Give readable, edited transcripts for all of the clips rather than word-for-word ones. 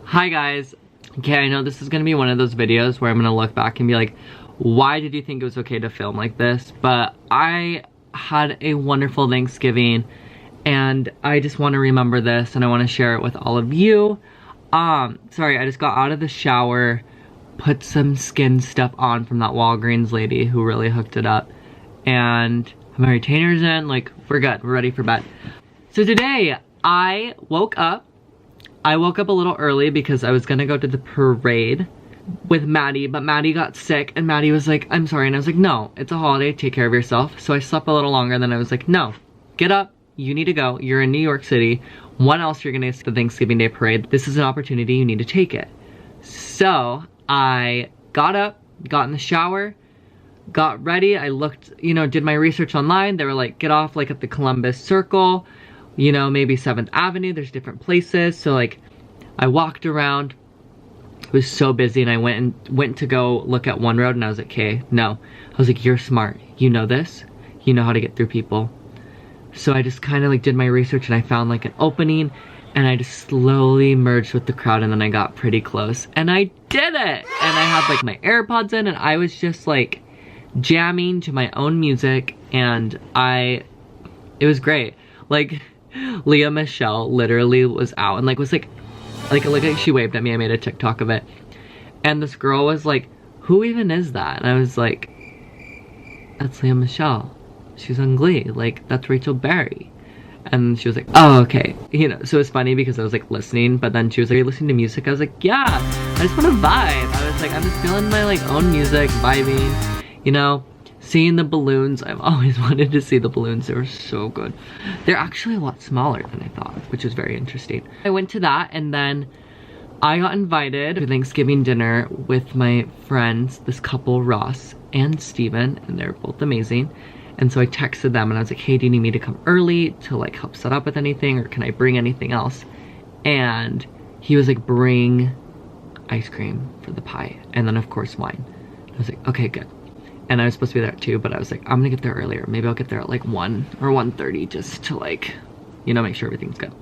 Hi guys. Okay, I know this is gonna be one of those videos where I'm gonna look back and be like, why did you think it was okay to film like this? But I had a wonderful Thanksgiving and I just want to remember this and I want to share it with all of you. Sorry, I just got out of the shower, put some skin stuff on from that Walgreens lady who really hooked it up, and have my retainers in, like, we're good, we're ready for bed. So today, I woke up a little early because I was gonna go to the parade with Maddie, but Maddie got sick and Maddie was like, I'm sorry, and I was like, no, it's a holiday, take care of yourself. So I slept a little longer and then I was like, no, get up, you need to go, you're in New York City, when else you're gonna see the Thanksgiving Day parade? This is an opportunity, you need to take it. So I got up, got in the shower, got ready, I looked, you know, did my research online. They were like, get off like at the Columbus Circle, you know, maybe 7th Avenue, there's different places. So like, I walked around, it was so busy, and I went to go look at one road and I was like, okay, no. I was like, you're smart, you know this, you know how to get through people. So I just kind of like did my research and I found like an opening and I just slowly merged with the crowd and then I got pretty close and I did it! And I had like my AirPods in and I was just like jamming to my own music and it was great. Like, Leah Michelle literally was out and like was like she waved at me. I made a TikTok of it. And this girl was like, who even is that? And I was like, that's Leah Michelle. She's on Glee. Like, that's Rachel Berry. And she was like, oh, okay. You know, so it's funny because I was like listening, but then she was like, are you listening to music? I was like, yeah, I just want to vibe. I was like, I'm just feeling my like own music, vibing, you know, seeing the balloons. I've always wanted to see the balloons. They were so good. They're actually a lot smaller than I thought, which is very interesting. I went to that and then I got invited to Thanksgiving dinner with my friends, this couple, Ross and Steven, and they're both amazing. And so I texted them and I was like, hey, do you need me to come early to like help set up with anything, or can I bring anything else? And he was like, bring ice cream for the pie. And then of course wine. I was like, okay, good. And I was supposed to be there at 2, but I was like, I'm gonna get there earlier. Maybe I'll get there at like 1 or 1:30 just to like, you know, make sure everything's good.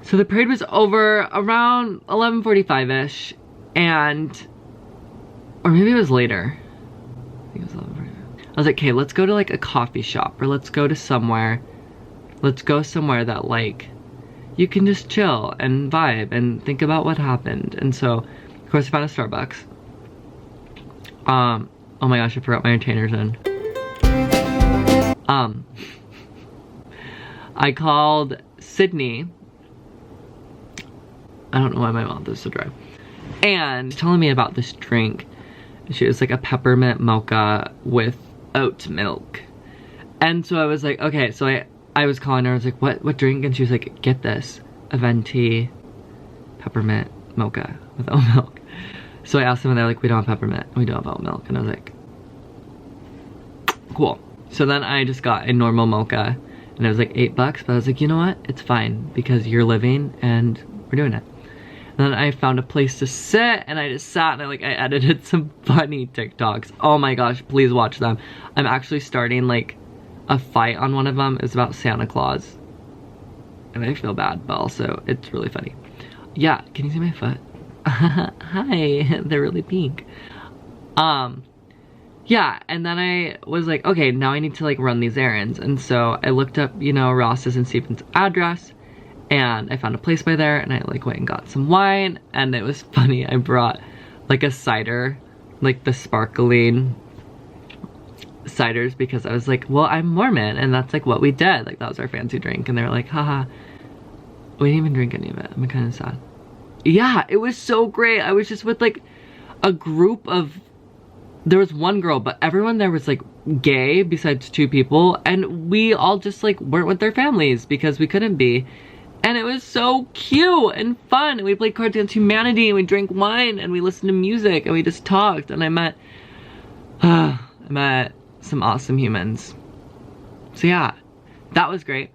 So the parade was over around 11:45-ish, or maybe it was later. I think it was 11:45. I was like, okay, let's go to like a coffee shop, or let's go somewhere that like you can just chill and vibe and think about what happened. And so of course I found a Starbucks. Oh my gosh, I forgot my retainers in. I called Sydney. I don't know why my mouth is so dry. And she's telling me about this drink. She was like a peppermint mocha with oat milk. And so I was like, okay, so I was calling her, I was like, what drink? And she was like, get this, a venti peppermint mocha with oat milk. So I asked them and they're like, we don't have peppermint, we don't have oat milk. And I was like, cool. So then I just got a normal mocha and it was like $8, but I was like, you know what? It's fine because you're living and we're doing it. And then I found a place to sit and I just sat and I edited some funny TikToks. Oh my gosh, please watch them. I'm actually starting like a fight on one of them. It's about Santa Claus. And I feel bad, but also it's really funny. Yeah, can you see my foot? Hi, they're really pink. Yeah, and then I was like, okay, now I need to like run these errands. And so I looked up, you know, Ross's and Steven's address and I found a place by there and I like went and got some wine. And it was funny, I brought like a cider, like the sparkling ciders, because I was like, well, I'm Mormon and that's like what we did. Like that was our fancy drink. And they were like, haha, we didn't even drink any of it. I'm kind of sad. Yeah, it was so great. I was just with like a group of, there was one girl, but everyone there was like gay besides 2 people. And we all just like weren't with their families because we couldn't be. And it was so cute and fun. And we played Cards Against Humanity and we drank wine and we listened to music and we just talked. And I met some awesome humans. So yeah, that was great.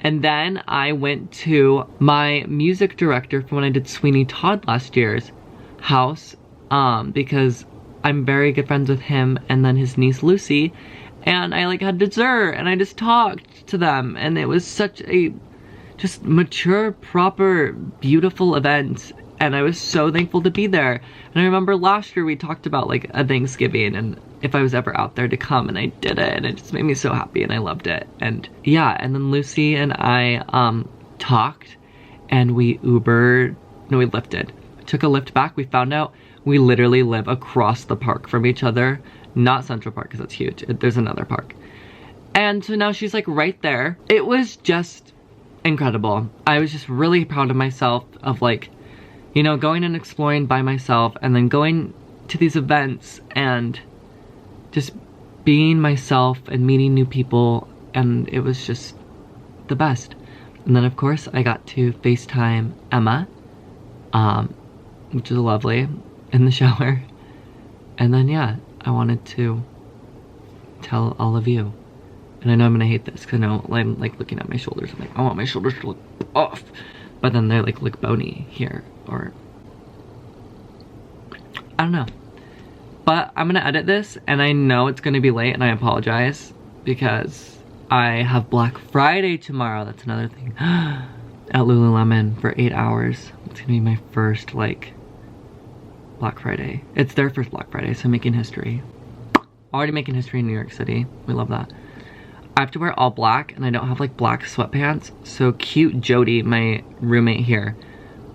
And then I went to my music director from when I did Sweeney Todd last year's house, because I'm very good friends with him and then his niece Lucy, and I like had dessert and I just talked to them, and it was such a just mature, proper, beautiful event. and I was so thankful to be there. And I remember last year we talked about like a Thanksgiving and if I was ever out there to come, and I did it, and it just made me so happy and I loved it. And yeah, and then Lucy and I talked and we Ubered, no, we Lyfted. Took a Lyft back. We found out we literally live across the park from each other. Not Central Park, because that's huge. There's another park. And so now she's like right there. It was just incredible. I was just really proud of myself of like, you know, going and exploring by myself and then going to these events and just being myself and meeting new people, and it was just the best. And then of course I got to FaceTime Emma, which was lovely, in the shower. And then yeah, I wanted to tell all of you. And I know I'm gonna hate this because I know I'm like looking at my shoulders. I'm like, I want my shoulders to look off. But then they like look bony here, or I don't know. But I'm gonna edit this, and I know it's gonna be late, and I apologize because I have Black Friday tomorrow. That's another thing. At Lululemon for 8 hours. It's gonna be my first like Black Friday. It's their first Black Friday, so I'm making history. Already making history in New York City. We love that. I have to wear all black, and I don't have like black sweatpants. So cute Jody, my roommate here,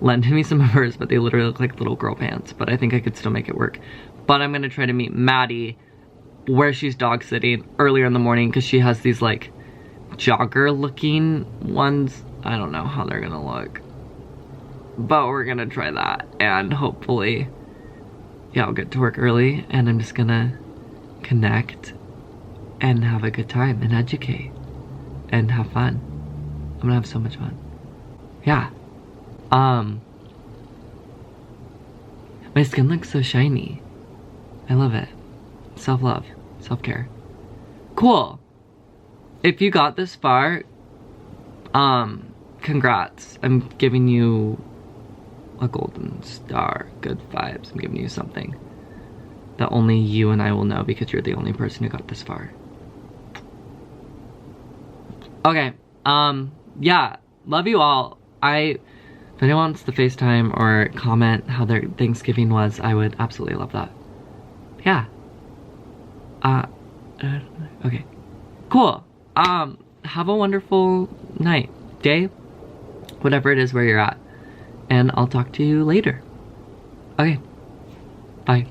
lent me some of hers, but they literally look like little girl pants. But I think I could still make it work. But I'm gonna try to meet Maddie where she's dog sitting earlier in the morning because she has these like jogger looking ones. I don't know how they're gonna look, but we're gonna try that, and hopefully, yeah, I'll get to work early, and I'm just gonna connect and have a good time and educate and have fun. I'm gonna have so much fun. Yeah. My skin looks so shiny. I love it. Self-love, self-care. Cool. If you got this far, congrats. I'm giving you a golden star. Good vibes. I'm giving you something that only you and I will know because you're the only person who got this far. Okay, yeah, love you all. If anyone wants to FaceTime or comment how their Thanksgiving was, I would absolutely love that. Yeah. Okay. Cool. Have a wonderful night, day, whatever it is where you're at. And I'll talk to you later. Okay. Bye.